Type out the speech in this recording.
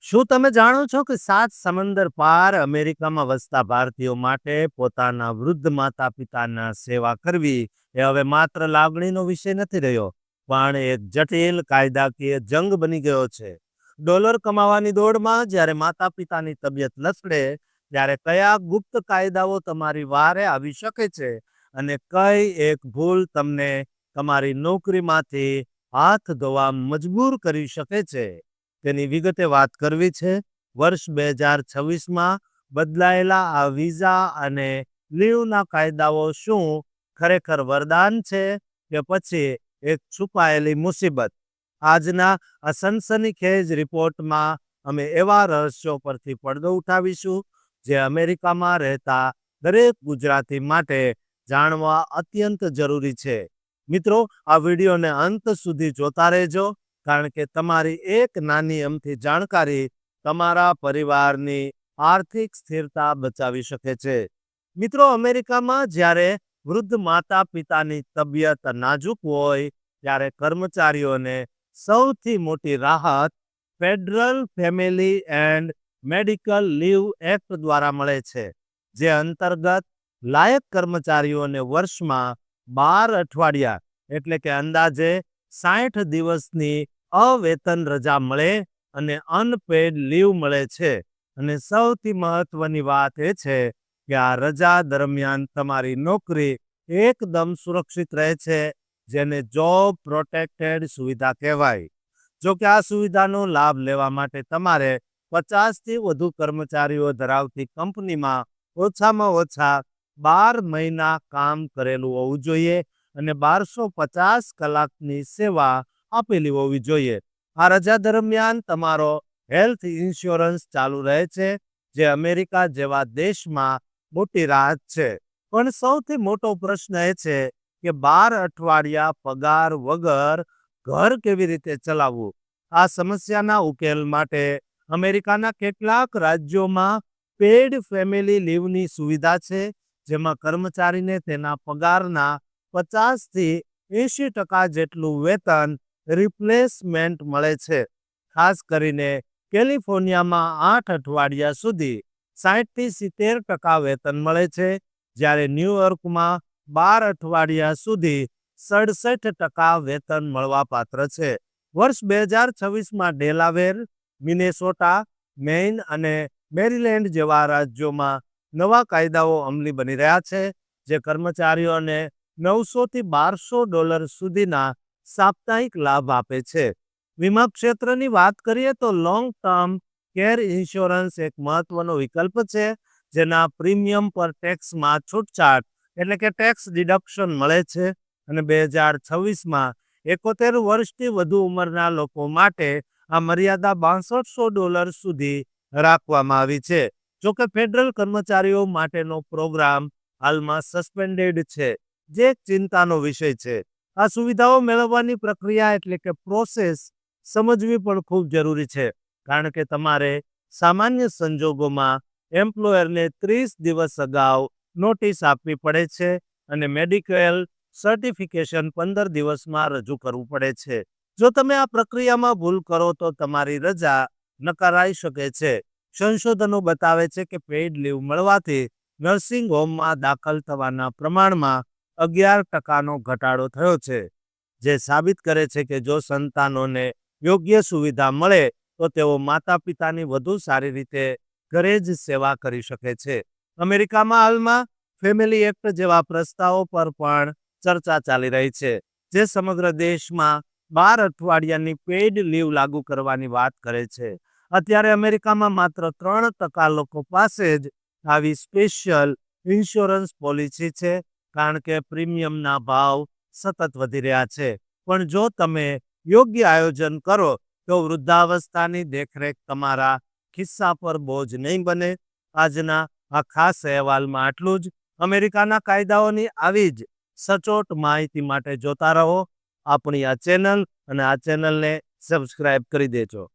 શું તમે જાણો છો કે 7 સમંદર પાર અમેરિકામાં વસતા ભારતીયો માટે પોતાના વૃદ્ધ માતા-પિતાના સેવા કરવી એ હવે માત્ર લાગણીનો વિષય નથી રહ્યો, પણ એક જટિલ કાયદાકીય જંગ બની ગયો છે. ડોલર કમાવાની દોડમાં જ્યારે માતા-પિતાની તબિયત લથડે, ત્યારે કયા ગુપ્ત કાયદાઓ તમારી વારે આવી શકે છે અને કઈ એક ભૂલ તમને તમારી નોકરીમાંથી હાથ ધોવા મજબૂર કરી શકે છે, તેની વિગતે વાત કરવી છે. વર્ષ 2026માં બદલાયેલા આ વિઝા અને લીવના કાયદાઓ શું ખરેખર વરદાન છે કે પછી એક છુપાયેલી મુસીબત? આજના આ સનસનીખેજ રિપોર્ટમાં અમે એવા રહસ્યો પરથી પડદો ઉઠાવીશું જે અમેરિકામાં રહેતા દરેક ગુજરાતી માટે જાણવા અત્યંત જરૂરી છે. મિત્રો, આ વિડીયોને અંત સુધી જોતા રહેજો, કારણ કે તમારી એક નાની અમથી જાણકારી તમારા પરિવારની આર્થિક સ્થિરતા બચાવી શકે છે. મિત્રો, અમેરિકામાં જ્યારે વૃદ્ધ માતા પિતાની તબિયત નાજુક હોય, ત્યારે કર્મચારીઓને સૌથી મોટી રાહત federal family and medical leave act દ્વારા મળે છે, જે અંતર્ગત લાયક કર્મચારીઓને વર્ષમાં 12 અઠવાડિયા એટલે કે અંદાજે 60 દિવસની અવેતન રજા મળે અને અનપેડ લીવ મળે છે. અને સૌથી મહત્વની વાત એ છે કે આ રજા દરમિયાન તમારી નોકરી એકદમ સુરક્ષિત રહે છે, જેને જોબ પ્રોટેક્ટેડ સુવિધા કહેવાય. જો કે આ સુવિધાનો લાભ લેવા માટે તમારે 50થી વધુ કર્મચારીઓ ધરાવતી કંપનીમાં ઓછામાં ઓછા 12 મહિના કામ કરેલું હોવું જોઈએ અને 1250 કલાકની સેવા આપેલી હોવી જોઈએ. આ રજા દરમિયાન તમારો હેલ્થ ઇન્સ્યોરન્સ ચાલુ રહે છે, જે અમેરિકા જેવા દેશમાં મોટી રાહત છે. પણ સૌથી મોટો પ્રશ્ન એ છે કે 12 અઠવાડિયા પગાર વગર ઘર કેવી રીતે ચલાવવું? આ સમસ્યાના ઉકેલ માટે અમેરિકાના કેટલાક રાજ્યોમાં પેડ ફેમિલી લીવની સુવિધા છે, જેમાં કર્મચારીને તેના પગારના 50થી 80% જેટલું વેતન રિપ્લેસમેન્ટ મળે છે. ખાસ કરીને કેલિફોર્નિયામાં 8 અઠવાડિયા સુધી 60થી 70% વેતન મળે છે, જ્યારે ન્યૂયોર્કમાં 12 અઠવાડિયા સુધી 67% વેતન મળવાપાત્ર છે. વર્ષ 2026માં ડેલાવેર, મિનેસોટા, મેઇન અને મેરીલેન્ડ જેવા રાજ્યોમાં નવા કાયદાઓ અમલી બની રહ્યા છે, જે કર્મચારીઓને $900 થી $1200 સુધીના સાપ્તાહિક લાભ આપે છે. વીમા ક્ષેત્રની વાત કરીએ તો લોંગ ટર્મ કેર ઇન્સ્યોરન્સ એક મહત્વનો વિકલ્પ છે, જેના પ્રીમિયમ પર ટેક્સમાં છૂટછાટ એટલે કે ટેક્સ ડિડક્શન મળે છે. અને 2026માં 71 વર્ષથી વધુ ઉંમરના લોકો માટે આ મર્યાદા $6200 સુધી રાખવામાં આવી છે. જોકે ફેડરલ કર્મચારીઓ માટેનો પ્રોગ્રામ હાલમાં સસ્પેન્ડેડ છે, જે એક ચિંતાનો વિષય છે. આ સુવિધાઓ મેળવવાની પ્રક્રિયા એટલે કે પ્રોસેસ સમજવી પણ ખૂબ જરૂરી છે, કારણ કે તમારે સામાન્ય સંજોગોમાં એમ્પ્લોયરને 30 દિવસ અગાઉ નોટિસ આપવી પડે છે અને મેડિકલ સર્ટિફિકેશન 15 દિવસમાં રજૂ કરવું પડે છે. જો તમે આ પ્રક્રિયામાં ભૂલ કરો તો તમારી રજા નકારાઈ શકે છે. સંશોધનો બતાવે છે કે પેઇડ લીવ મળવાથી નર્સિંગ હોમમાં દાખલ થવાના પ્રમાણમાં 11%નો ઘટાડો થયો છે, જે સાબિત કરે છે કે જો સંતાનોને યોગ્ય સુવિધા મળે તો તેઓ માતા-પિતાની વધુ સારી રીતે ઘરે જ સેવા કરી શકે છે. અમેરિકામાં હાલમાં ફેમિલી એક્ટ જેવા પ્રસ્તાવો પર પણ ચર્ચા ચાલી રહી છે, જે સમગ્ર દેશમાં 12 અઠવાડિયાની પેઇડ લીવ લાગુ કરવાની વાત કરે છે. અત્યારે અમેરિકામાં માત્ર 3% લોકો પાસે જ આવી સ્પેશિયલ ઇન્સ્યોરન્સ પોલિસી છે, કારણ કે પ્રીમિયમના ભાવ સતત વધી રહ્યા છે. પણ જો તમે યોગ્ય આયોજન કરો તો વૃદ્ધાવસ્થાની દેખરેખ તમારા ખિસ્સા પર બોજ નહીં બને. આજના આ ખાસ અહેવાલમાં આટલું જ. અમેરિકાના કાયદાઓની આવી જ સચોટ માહિતી માટે જોતા રહો આપણી આ ચેનલ અને આ ચેનલને સબસ્ક્રાઇબ કરી દેજો.